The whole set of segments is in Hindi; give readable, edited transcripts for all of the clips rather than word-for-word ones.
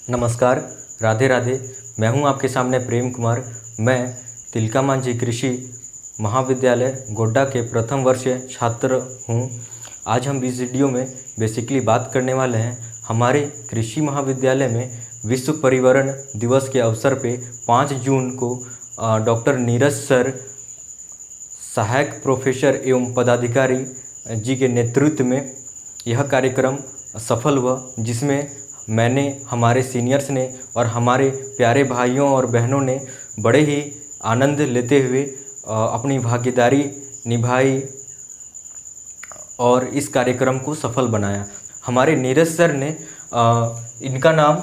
नमस्कार, राधे राधे। मैं हूं आपके सामने प्रेम कुमार। मैं तिलका मांझी कृषि महाविद्यालय गोड्डा के प्रथम वर्ष छात्र हूं। आज हम इस वीडियो में बेसिकली बात करने वाले हैं हमारे कृषि महाविद्यालय में विश्व पर्यावरण दिवस के अवसर पे 5 जून को डॉक्टर नीरज सर, सहायक प्रोफेसर एवं पदाधिकारी जी के नेतृत्व में यह कार्यक्रम सफल हुआ, जिसमें मैंने, हमारे सीनियर्स ने और हमारे प्यारे भाइयों और बहनों ने बड़े ही आनंद लेते हुए अपनी भागीदारी निभाई और इस कार्यक्रम को सफल बनाया। हमारे नीरज सर ने इनका नाम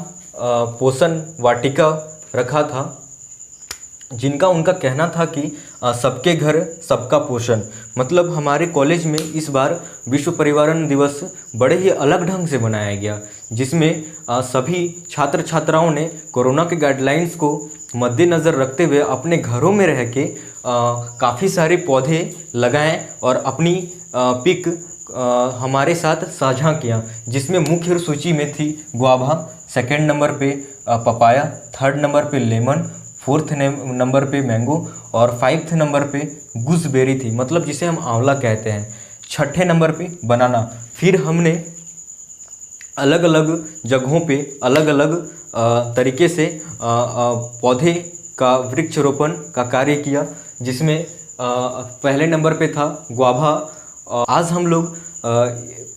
पोषण वाटिका रखा था, जिनका उनका कहना था कि सबके घर सबका पोषण। मतलब हमारे कॉलेज में इस बार विश्व पर्यावरण दिवस बड़े ही अलग ढंग से मनाया गया, जिसमें सभी छात्र छात्राओं ने कोरोना के गाइडलाइंस को मद्देनज़र रखते हुए अपने घरों में रह के काफ़ी सारे पौधे लगाएं और अपनी पिक हमारे साथ साझा किया, जिसमें मुख्य सूची में थी गुआवा, सेकंड नंबर पे पपाया, थर्ड नंबर पे लेमन, फोर्थ नंबर पे मैंगो और 5th नंबर पे गूसबेरी थी, मतलब जिसे हम आंवला कहते हैं। छठे नंबर पे बनाना। फिर हमने अलग अलग जगहों पे अलग अलग तरीके से पौधे का वृक्षारोपण का कार्य किया, जिसमें पहले नंबर पे था गुआवा। आज हम लोग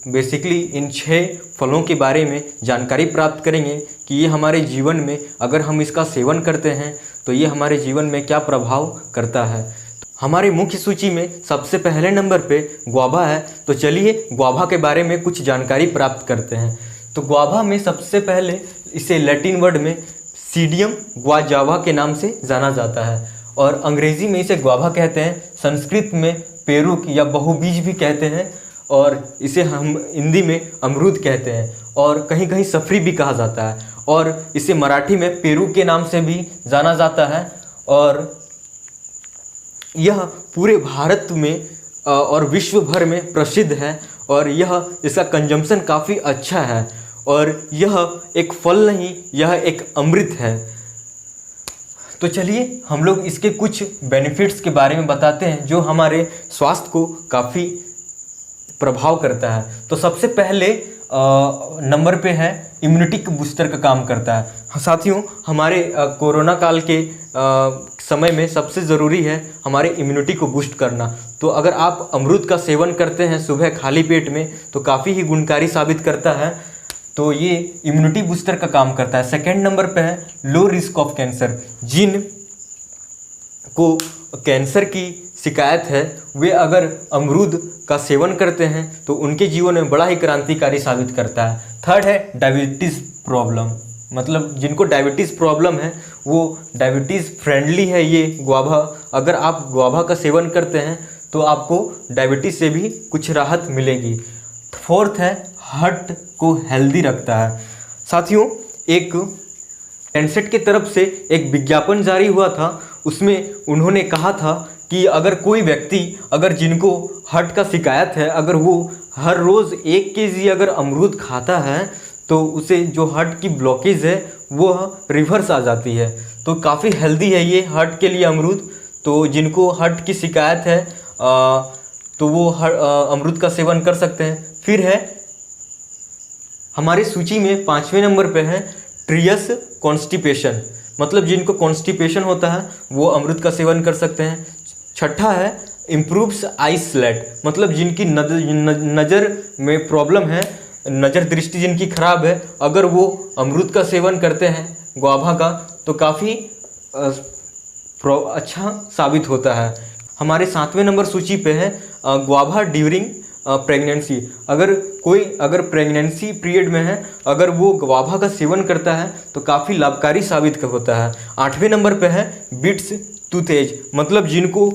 बेसिकली इन 6 फलों के बारे में जानकारी प्राप्त करेंगे कि ये हमारे जीवन में, अगर हम इसका सेवन करते हैं तो ये हमारे जीवन में क्या प्रभाव करता है। हमारे मुख्य सूची में सबसे पहले नंबर पे गुआवा है, तो चलिए गुआवा के बारे में कुछ जानकारी प्राप्त करते हैं। तो गुआवा में सबसे पहले इसे लैटिन वर्ड में सीडियम गुआजावा के नाम से जाना जाता है और अंग्रेजी में इसे गुआवा कहते हैं, संस्कृत में पेरुक या बहुबीज भी कहते हैं और इसे हम हिंदी में अमरूद कहते हैं और कहीं कहीं सफरी भी कहा जाता है और इसे मराठी में पेरू के नाम से भी जाना जाता है। और यह पूरे भारत में और विश्व भर में प्रसिद्ध है और यह इसका कंजम्पशन काफ़ी अच्छा है और यह एक फल नहीं, यह एक अमृत है। तो चलिए हम लोग इसके कुछ बेनिफिट्स के बारे में बताते हैं जो हमारे स्वास्थ्य को काफ़ी प्रभाव करता है। तो सबसे पहले नंबर पे है इम्यूनिटी बूस्टर का काम करता है। साथियों, हमारे कोरोना काल के समय में सबसे ज़रूरी है हमारे इम्यूनिटी को बूस्ट करना। तो अगर आप अमरूद का सेवन करते हैं सुबह खाली पेट में तो काफ़ी ही गुणकारी साबित करता है, तो ये इम्यूनिटी बूस्टर का काम करता है। सेकेंड नंबर पे है लो रिस्क ऑफ कैंसर। जिन को कैंसर की शिकायत है वे अगर अमरूद का सेवन करते हैं तो उनके जीवन में बड़ा ही क्रांतिकारी साबित करता है। थर्ड है डायबिटीज़ प्रॉब्लम, मतलब जिनको डायबिटीज़ प्रॉब्लम है वो डायबिटीज़ फ्रेंडली है ये गुआवा। अगर आप गुआवा का सेवन करते हैं तो आपको डायबिटीज़ से भी कुछ राहत मिलेगी। फोर्थ है हार्ट को हेल्दी रखता है। साथियों, एक लैंसेट की तरफ से एक विज्ञापन जारी हुआ था, उसमें उन्होंने कहा था कि अगर कोई व्यक्ति, अगर जिनको हार्ट का शिकायत है, अगर वो हर रोज़ 1 केजी अगर अमरूद खाता है तो उसे जो हार्ट की ब्लॉकेज है वो रिवर्स आ जाती है। तो काफ़ी हेल्दी है ये हार्ट के लिए अमरूद। तो जिनको हार्ट की शिकायत है तो वो अमरूद का सेवन कर सकते हैं। फिर है हमारी सूची में 5वें नंबर पे है ट्रियस कॉन्स्टिपेशन, मतलब जिनको कॉन्स्टिपेशन होता है वो अमरूद का सेवन कर सकते हैं। छठा है इम्प्रूव्स आई साइट, मतलब जिनकी नज़र में प्रॉब्लम है, नज़र दृष्टि जिनकी खराब है, अगर वो अमरूद का सेवन करते हैं गुआवा का तो काफ़ी अच्छा साबित होता है। हमारे 7वें नंबर सूची पे है गुआवा ड्यूरिंग प्रेगनेंसी। अगर प्रेगनेंसी पीरियड में है, अगर वो गुआवा का सेवन करता है तो काफ़ी लाभकारी साबित होता है। 8वें नंबर पे है बीट्स टूथेज, मतलब जिनको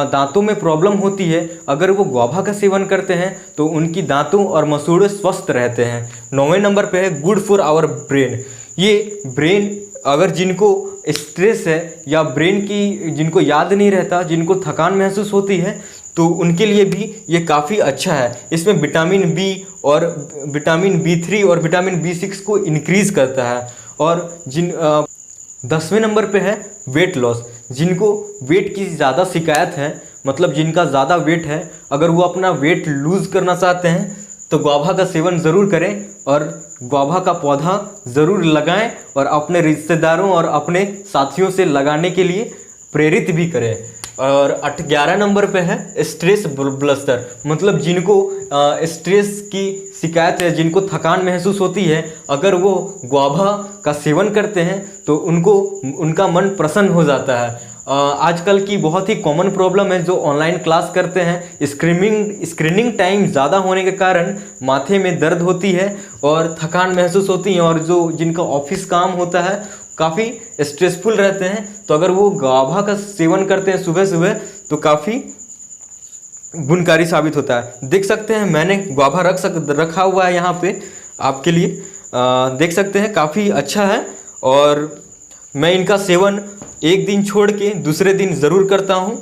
दांतों में प्रॉब्लम होती है, अगर वो गुआवा का सेवन करते हैं तो उनकी दांतों और मसूड़े स्वस्थ रहते हैं। 9वें नंबर पे है गुड फॉर आवर ब्रेन। ये ब्रेन, अगर जिनको स्ट्रेस है या ब्रेन की जिनको याद नहीं रहता, जिनको थकान महसूस होती है, तो उनके लिए भी ये काफ़ी अच्छा है। इसमें विटामिन बी और विटामिन B3 और विटामिन B6 को इंक्रीज़ करता है और 10वें नंबर पे है वेट लॉस। जिनको वेट की ज़्यादा शिकायत है, मतलब जिनका ज़्यादा वेट है, अगर वो अपना वेट लूज़ करना चाहते हैं तो गुआवा का सेवन ज़रूर करें और गुआवा का पौधा ज़रूर लगाएं और अपने रिश्तेदारों और अपने साथियों से लगाने के लिए प्रेरित भी करें। और 11 नंबर पे है स्ट्रेस बस्टर, मतलब जिनको स्ट्रेस की शिकायत है, जिनको थकान महसूस होती है, अगर वो गुआवा का सेवन करते हैं तो उनका मन प्रसन्न हो जाता है। आजकल की बहुत ही कॉमन प्रॉब्लम है जो ऑनलाइन क्लास करते हैं, स्क्रीनिंग टाइम ज़्यादा होने के कारण माथे में दर्द होती है और थकान महसूस होती है, और जो जिनका ऑफिस काम होता है काफ़ी स्ट्रेसफुल रहते हैं, तो अगर वो गुआवा का सेवन करते हैं सुबह सुबह तो काफ़ी गुणकारी साबित होता है। देख सकते हैं मैंने गुआवा रखा हुआ है यहाँ पे आपके लिए, देख सकते हैं काफ़ी अच्छा है। और मैं इनका सेवन एक दिन छोड़ के दूसरे दिन ज़रूर करता हूँ,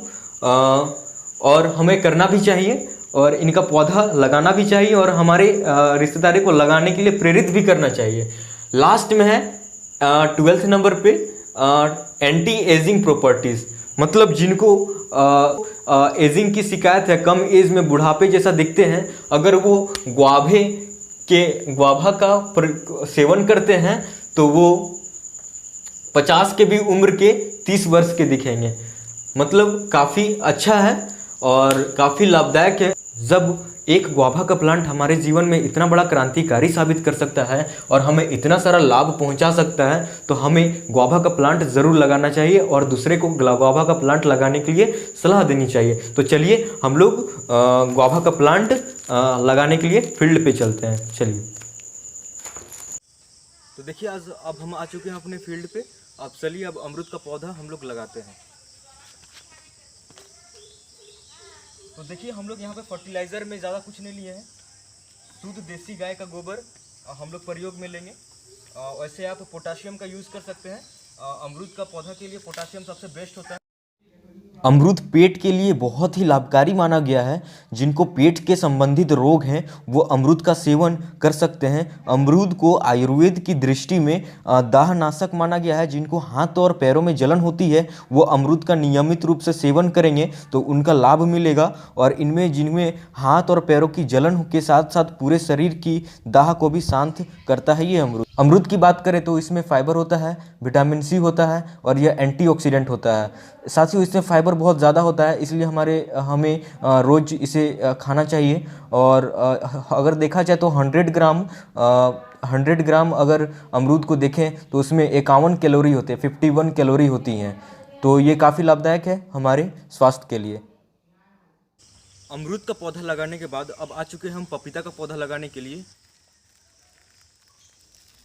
और हमें करना भी चाहिए और इनका पौधा लगाना भी चाहिए और हमारे रिश्तेदारी को लगाने के लिए प्रेरित भी करना चाहिए। लास्ट में है 12th नंबर पे एंटी एजिंग प्रॉपर्टीज़, मतलब जिनको एजिंग की शिकायत है, कम एज में बुढ़ापे जैसा दिखते हैं, अगर वो गुआवा का सेवन करते हैं तो वो 50 के भी उम्र के 30 वर्ष के दिखेंगे। मतलब काफ़ी अच्छा है और काफ़ी लाभदायक है। जब एक गुआवा का प्लांट हमारे जीवन में इतना बड़ा क्रांतिकारी साबित कर सकता है और हमें इतना सारा लाभ पहुंचा सकता है, तो हमें गुआवा का प्लांट ज़रूर लगाना चाहिए और दूसरे को गुआवा का प्लांट लगाने के लिए सलाह देनी चाहिए। तो चलिए हम लोग गुआवा का प्लांट लगाने के लिए फील्ड पे चलते हैं। चलिए, तो देखिए अब हम आ चुके हैं अपने फील्ड पे। अब चलिए अब अमरूद का पौधा हम लोग लगाते हैं। तो देखिए हम लोग यहाँ पे फर्टिलाइज़र में ज़्यादा कुछ नहीं लिए हैं, शुद्ध देसी गाय का गोबर हम लोग प्रयोग में लेंगे। वैसे आप पोटाशियम का यूज़ कर सकते हैं, अमरूद का पौधा के लिए पोटाशियम सबसे बेस्ट होता है। अमरूद पेट के लिए बहुत ही लाभकारी माना गया है। जिनको पेट के संबंधित रोग हैं वो अमरूद का सेवन कर सकते हैं। अमरूद को आयुर्वेद की दृष्टि में दाहनाशक माना गया है। जिनको हाथ और पैरों में जलन होती है वो अमरूद का नियमित रूप से सेवन करेंगे तो उनका लाभ मिलेगा। और जिनमें हाथ और पैरों की जलन के साथ साथ पूरे शरीर की दाह को भी शांत करता है ये अमरूद। अमरूद की बात करें तो इसमें फाइबर होता है, विटामिन सी होता है और यह एंटीऑक्सीडेंट होता है। साथ ही इसमें फाइबर बहुत ज़्यादा होता है, इसलिए हमें रोज़ इसे खाना चाहिए। और अगर देखा जाए तो 100 ग्राम अगर अमरूद को देखें तो उसमें 51 कैलोरी होते हैं, 51 कैलोरी होती हैं। तो ये काफ़ी लाभदायक है हमारे स्वास्थ्य के लिए। अमरूद का पौधा लगाने के बाद अब आ चुके हैं हम पपीता का पौधा लगाने के लिए।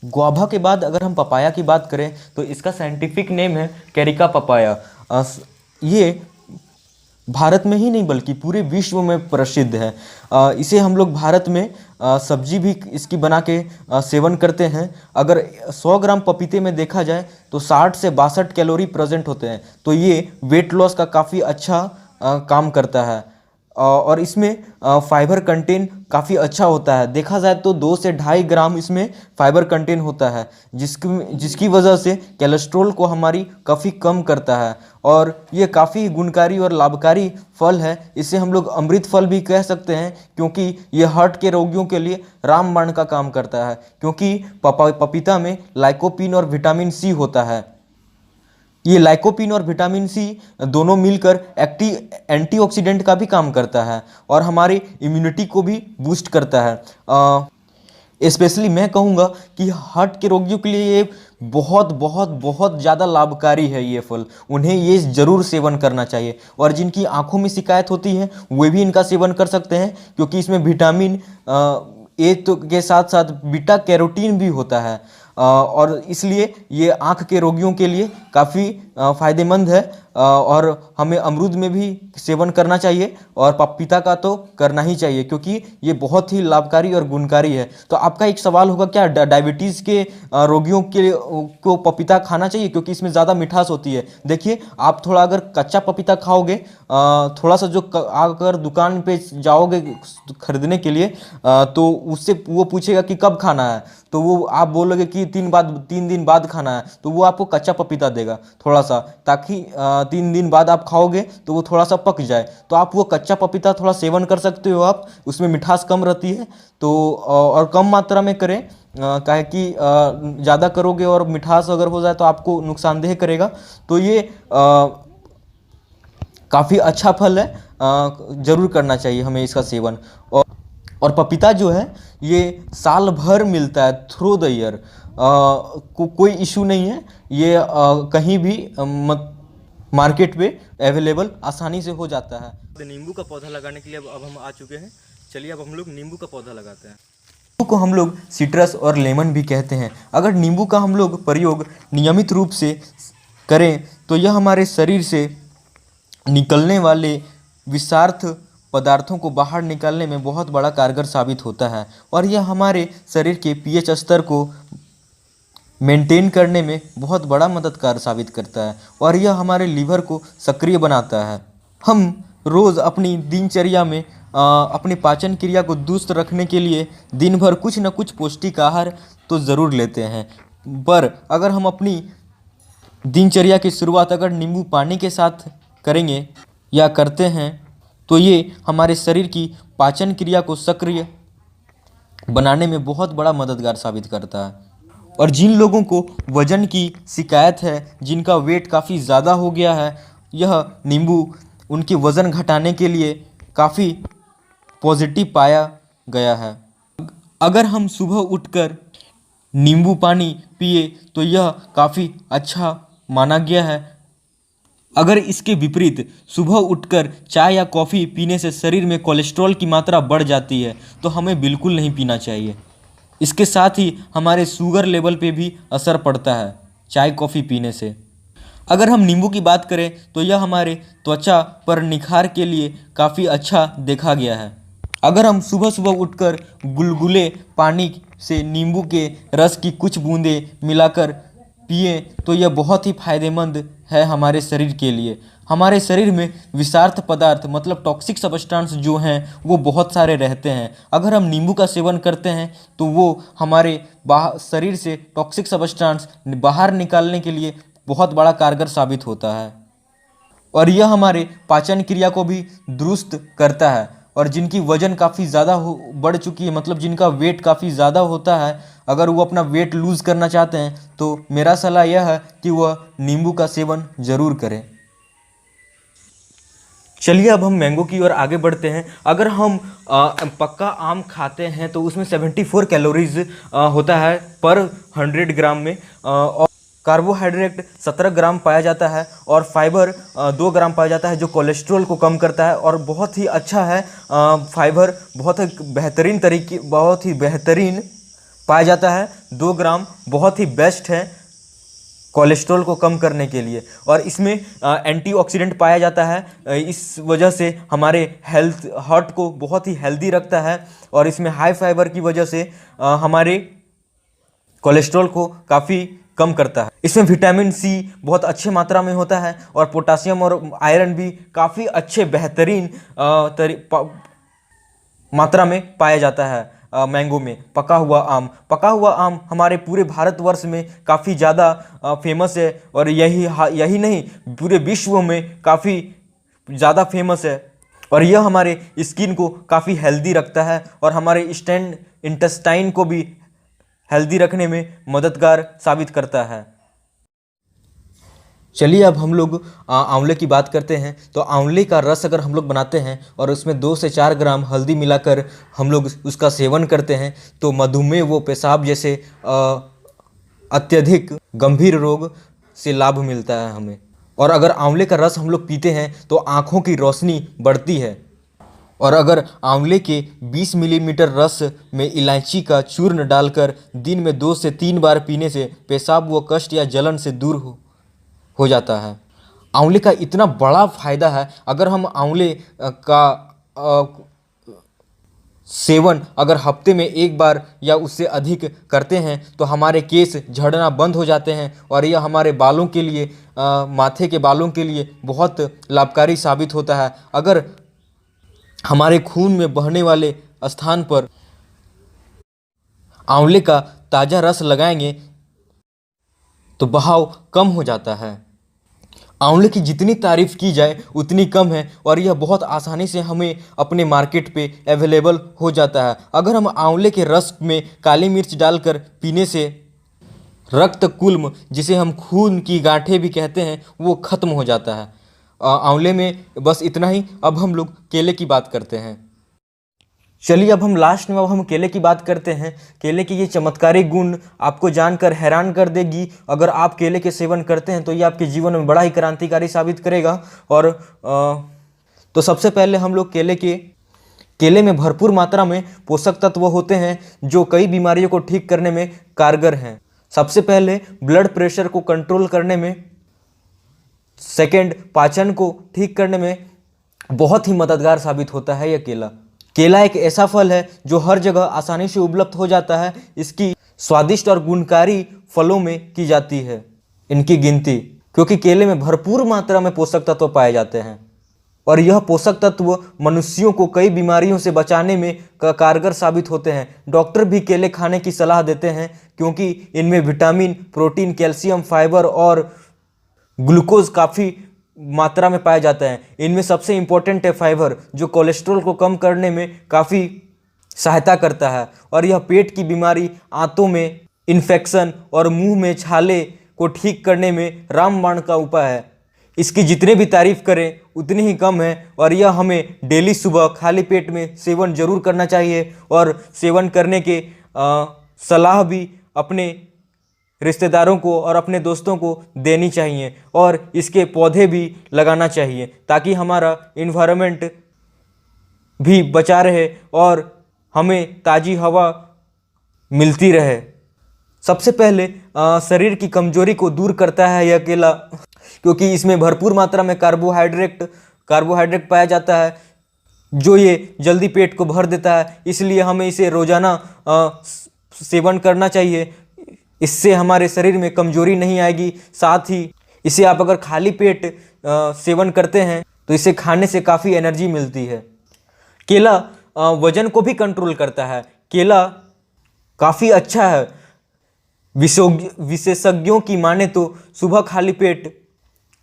गुआवा के बाद अगर हम पपाया की बात करें तो इसका साइंटिफिक नेम है कैरिका पपाया। ये भारत में ही नहीं बल्कि पूरे विश्व में प्रसिद्ध है। इसे हम लोग भारत में सब्जी भी इसकी बना के सेवन करते हैं। अगर 100 ग्राम पपीते में देखा जाए तो 60 से 62 कैलोरी प्रेजेंट होते हैं। तो ये वेट लॉस का काफ़ी अच्छा काम करता है। और इसमें फाइबर कंटेंट काफ़ी अच्छा होता है। देखा जाए तो 2 से 2.5 ग्राम इसमें फाइबर कंटेंट होता है, जिसकी वजह से कोलेस्ट्रॉल को हमारी काफ़ी कम करता है। और ये काफ़ी गुणकारी और लाभकारी फल है। इसे हम लोग अमृत फल भी कह सकते हैं, क्योंकि ये हार्ट के रोगियों के लिए रामबाण का काम करता है। क्योंकि पपीता में लाइकोपीन और विटामिन सी होता है। ये लाइकोपीन और विटामिन सी दोनों मिलकर एंटीऑक्सीडेंट का भी काम करता है और हमारी इम्यूनिटी को भी बूस्ट करता है। स्पेशली मैं कहूँगा कि हार्ट के रोगियों के लिए ये बहुत बहुत बहुत ज़्यादा लाभकारी है ये फल। उन्हें ये ज़रूर सेवन करना चाहिए। और जिनकी आँखों में शिकायत होती है वे भी इनका सेवन कर सकते हैं, क्योंकि इसमें विटामिन ए तो के साथ साथ बीटा कैरोटीन भी होता है। और इसलिए ये आँख के रोगियों के लिए काफ़ी फ़ायदेमंद है और हमें अमरूद में भी सेवन करना चाहिए और पपीता का तो करना ही चाहिए क्योंकि ये बहुत ही लाभकारी और गुणकारी है। तो आपका एक सवाल होगा, क्या डायबिटीज़ के रोगियों के को पपीता खाना चाहिए क्योंकि इसमें ज़्यादा मिठास होती है? देखिए, आप थोड़ा अगर कच्चा पपीता खाओगे, थोड़ा सा जो अगर दुकान पे जाओगे खरीदने के लिए, तो उससे वो पूछेगा कि कब खाना है, तो वो आप बोलोगे कि 3 दिन बाद खाना है, तो वो आपको कच्चा पपीता देगा थोड़ा सा, ताकि 3 दिन बाद आप खाओगे तो वो थोड़ा सा पक जाए। तो आप वो कच्चा पपीता थोड़ा सेवन कर सकते हो आप, उसमें मिठास कम रहती है। तो और कम मात्रा में करें, काहे कि ज़्यादा करोगे और मिठास अगर हो जाए तो आपको नुकसानदेह करेगा। तो ये काफ़ी अच्छा फल है, ज़रूर करना चाहिए हमें इसका सेवन। और पपीता जो है ये साल भर मिलता है, थ्रू द ईयर, कोई इशू नहीं है। ये कहीं भी मार्केट पे अवेलेबल आसानी से हो जाता है। नींबू का पौधा लगाने के लिए अब हम आ चुके हैं। चलिए अब हम लोग नींबू का पौधा लगाते हैं। नींबू को हम लोग सिट्रस और लेमन भी कहते हैं। अगर नींबू का हम लोग प्रयोग नियमित रूप से करें तो यह हमारे शरीर से निकलने वाले विषाक्त पदार्थों को बाहर निकालने में बहुत बड़ा कारगर साबित होता है और यह हमारे शरीर के पीएच स्तर को मेंटेन करने में बहुत बड़ा मददगार साबित करता है और यह हमारे लीवर को सक्रिय बनाता है। हम रोज़ अपनी दिनचर्या में अपनी पाचन क्रिया को दुरुस्त रखने के लिए दिन भर कुछ न कुछ पौष्टिक आहार तो ज़रूर लेते हैं, पर अगर हम अपनी दिनचर्या की शुरुआत अगर नींबू पानी के साथ करेंगे या करते हैं तो ये हमारे शरीर की पाचन क्रिया को सक्रिय बनाने में बहुत बड़ा मददगार साबित करता है। और जिन लोगों को वज़न की शिकायत है, जिनका वेट काफ़ी ज़्यादा हो गया है, यह नींबू उनके वज़न घटाने के लिए काफ़ी पॉजिटिव पाया गया है। अगर हम सुबह उठकर नींबू पानी पिए तो यह काफ़ी अच्छा माना गया है। अगर इसके विपरीत सुबह उठकर चाय या कॉफ़ी पीने से शरीर में कोलेस्ट्रॉल की मात्रा बढ़ जाती है तो हमें बिल्कुल नहीं पीना चाहिए। इसके साथ ही हमारे शुगर लेवल पे भी असर पड़ता है चाय कॉफ़ी पीने से। अगर हम नींबू की बात करें तो यह हमारे त्वचा पर निखार के लिए काफ़ी अच्छा देखा गया है। अगर हम सुबह सुबह उठकर गुलगुले पानी से नींबू के रस की कुछ बूंदें मिलाकर पिए तो यह बहुत ही फायदेमंद है हमारे शरीर के लिए। हमारे शरीर में विषाक्त पदार्थ मतलब टॉक्सिक सब्सटेंस जो हैं वो बहुत सारे रहते हैं। अगर हम नींबू का सेवन करते हैं तो वो हमारे शरीर से टॉक्सिक सब्सटेंस बाहर निकालने के लिए बहुत बड़ा कारगर साबित होता है और यह हमारे पाचन क्रिया को भी दुरुस्त करता है। और जिनकी वज़न काफ़ी ज़्यादा बढ़ चुकी है, मतलब जिनका वेट काफ़ी ज़्यादा होता है, अगर वो अपना वेट लूज़ करना चाहते हैं तो मेरा सलाह यह है कि वह नींबू का सेवन ज़रूर करें। चलिए अब हम मैंगो की ओर आगे बढ़ते हैं। अगर हम पक्का आम खाते हैं तो उसमें 74 कैलोरीज होता है पर 100 ग्राम में, और कार्बोहाइड्रेट 17 ग्राम पाया जाता है और फाइबर 2 ग्राम पाया जाता है जो कोलेस्ट्रॉल को कम करता है और बहुत ही अच्छा है। फाइबर बहुत ही बेहतरीन पाया जाता है। 2 ग्राम बहुत ही बेस्ट है कोलेस्ट्रॉल को कम करने के लिए और इसमें एंटीऑक्सीडेंट पाया जाता है। इस वजह से हमारे हार्ट को बहुत ही हेल्दी रखता है और इसमें हाई फाइबर की वजह से हमारे कोलेस्ट्रॉल को काफ़ी कम करता है। इसमें विटामिन सी बहुत अच्छे मात्रा में होता है और पोटासियम और आयरन भी काफ़ी अच्छे बेहतरीन मात्रा में पाया जाता है। मैंगो में पका हुआ आम हमारे पूरे भारतवर्ष में काफ़ी ज़्यादा फेमस है और यही नहीं पूरे विश्व में काफ़ी ज़्यादा फेमस है और यह हमारे स्किन को काफ़ी हेल्दी रखता है और हमारे इंटेस्टाइन को भी हेल्दी रखने में मददगार साबित करता है। चलिए अब हम लोग आंवले की बात करते हैं। तो आंवले का रस अगर हम लोग बनाते हैं और उसमें 2 से 4 ग्राम हल्दी मिलाकर हम लोग उसका सेवन करते हैं तो मधुमेह व पेशाब जैसे अत्यधिक गंभीर रोग से लाभ मिलता है हमें। और अगर आंवले का रस हम लोग पीते हैं तो आँखों की रोशनी बढ़ती है। और अगर आंवले के 20 मिलीमीटर रस में इलायची का चूर्ण डालकर दिन में 2 से 3 बार पीने से पेशाब व कष्ट या जलन से दूर हो जाता है। आंवले का इतना बड़ा फ़ायदा है, अगर हम आंवले का सेवन अगर हफ्ते में एक बार या उससे अधिक करते हैं तो हमारे केस झड़ना बंद हो जाते हैं और यह हमारे बालों के लिए माथे के बालों के लिए बहुत लाभकारी साबित होता है। अगर हमारे खून में बहने वाले स्थान पर आंवले का ताज़ा रस लगाएंगे तो बहाव कम हो जाता है। आंवले की जितनी तारीफ़ की जाए उतनी कम है और यह बहुत आसानी से हमें अपने मार्केट पे अवेलेबल हो जाता है। अगर हम आंवले के रस में काली मिर्च डालकर पीने से रक्त कुल्म, जिसे हम खून की गांठें भी कहते हैं, वो ख़त्म हो जाता है। आंवले में बस इतना ही। अब हम लोग केले की बात करते हैं। चलिए अब हम लास्ट में केले की बात करते हैं। केले की ये चमत्कारी गुण आपको जानकर हैरान कर देगी। अगर आप केले के सेवन करते हैं तो ये आपके जीवन में बड़ा ही क्रांतिकारी साबित करेगा। और तो सबसे पहले हम लोग केले में भरपूर मात्रा में पोषक तत्व होते हैं जो कई बीमारियों को ठीक करने में कारगर हैं। सबसे पहले ब्लड प्रेशर को कंट्रोल करने में, सेकेंड पाचन को ठीक करने में बहुत ही मददगार साबित होता है यह केला। केला एक ऐसा फल है जो हर जगह आसानी से उपलब्ध हो जाता है। इसकी स्वादिष्ट और गुणकारी फलों में की जाती है इनकी गिनती, क्योंकि केले में भरपूर मात्रा में पोषक तत्व पाए जाते हैं और यह पोषक तत्व मनुष्यों को कई बीमारियों से बचाने में कारगर साबित होते हैं। डॉक्टर भी केले खाने की सलाह देते हैं क्योंकि इनमें विटामिन, प्रोटीन, कैल्शियम, फाइबर और ग्लूकोज काफ़ी मात्रा में पाया जाता है। इनमें सबसे इम्पोर्टेंट है फाइबर, जो कोलेस्ट्रॉल को कम करने में काफ़ी सहायता करता है और यह पेट की बीमारी, आंतों में इन्फेक्शन और मुंह में छाले को ठीक करने में रामबाण का उपाय है। इसकी जितने भी तारीफ करें उतनी ही कम है और यह हमें डेली सुबह खाली पेट में सेवन जरूर करना चाहिए और सेवन करने के सलाह भी अपने रिश्तेदारों को और अपने दोस्तों को देनी चाहिए और इसके पौधे भी लगाना चाहिए ताकि हमारा इन्वायरमेंट भी बचा रहे और हमें ताज़ी हवा मिलती रहे। सबसे पहले शरीर की कमजोरी को दूर करता है यह केला, क्योंकि इसमें भरपूर मात्रा में कार्बोहाइड्रेट पाया जाता है जो ये जल्दी पेट को भर देता है। इसलिए हमें इसे रोज़ाना सेवन करना चाहिए। इससे हमारे शरीर में कमजोरी नहीं आएगी। साथ ही इसे आप अगर खाली पेट सेवन करते हैं तो इसे खाने से काफ़ी एनर्जी मिलती है। केला वजन को भी कंट्रोल करता है। केला काफ़ी अच्छा है। विशेषज्ञों की माने तो सुबह खाली पेट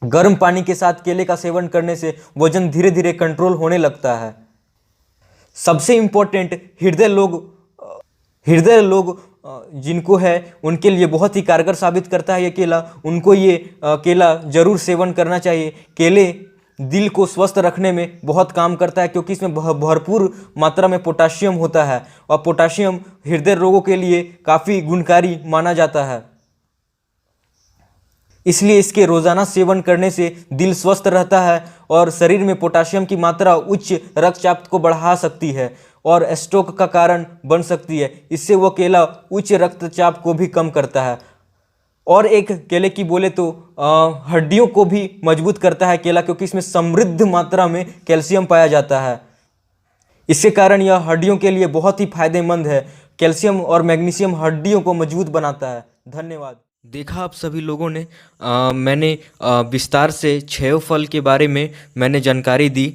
गर्म पानी के साथ केले का सेवन करने से वजन धीरे धीरे कंट्रोल होने लगता है। सबसे इम्पोर्टेंट हृदय लोग जिनको है उनके लिए बहुत ही कारगर साबित करता है ये केला। उनको ये केला जरूर सेवन करना चाहिए। केले दिल को स्वस्थ रखने में बहुत काम करता है क्योंकि इसमें भरपूर मात्रा में पोटाशियम होता है और पोटाशियम हृदय रोगों के लिए काफ़ी गुणकारी माना जाता है। इसलिए इसके रोज़ाना सेवन करने से दिल स्वस्थ रहता है और शरीर में पोटाशियम की मात्रा उच्च रक्तचाप को बढ़ा सकती है और स्ट्रोक का कारण बन सकती है। इससे वो केला उच्च रक्तचाप को भी कम करता है। और एक केले की बोले तो हड्डियों को भी मजबूत करता है केला, क्योंकि इसमें समृद्ध मात्रा में कैल्शियम पाया जाता है। इसके कारण यह हड्डियों के लिए बहुत ही फायदेमंद है। कैल्शियम और मैग्नीशियम हड्डियों को मजबूत बनाता है। धन्यवाद। देखा आप सभी लोगों ने, मैंने विस्तार से 6 फल के बारे में मैंने जानकारी दी।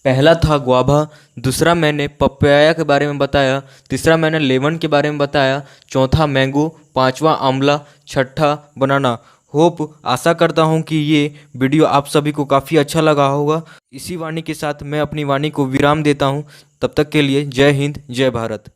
पहला था गुआभा, दूसरा मैंने पपाया के बारे में बताया, तीसरा मैंने लेमन के बारे में बताया, चौथा मैंगो, पांचवा आंवला, छठा बनाना। होप आशा करता हूँ कि ये वीडियो आप सभी को काफ़ी अच्छा लगा होगा। इसी वाणी के साथ मैं अपनी वाणी को विराम देता हूँ। तब तक के लिए जय हिंद, जय भारत।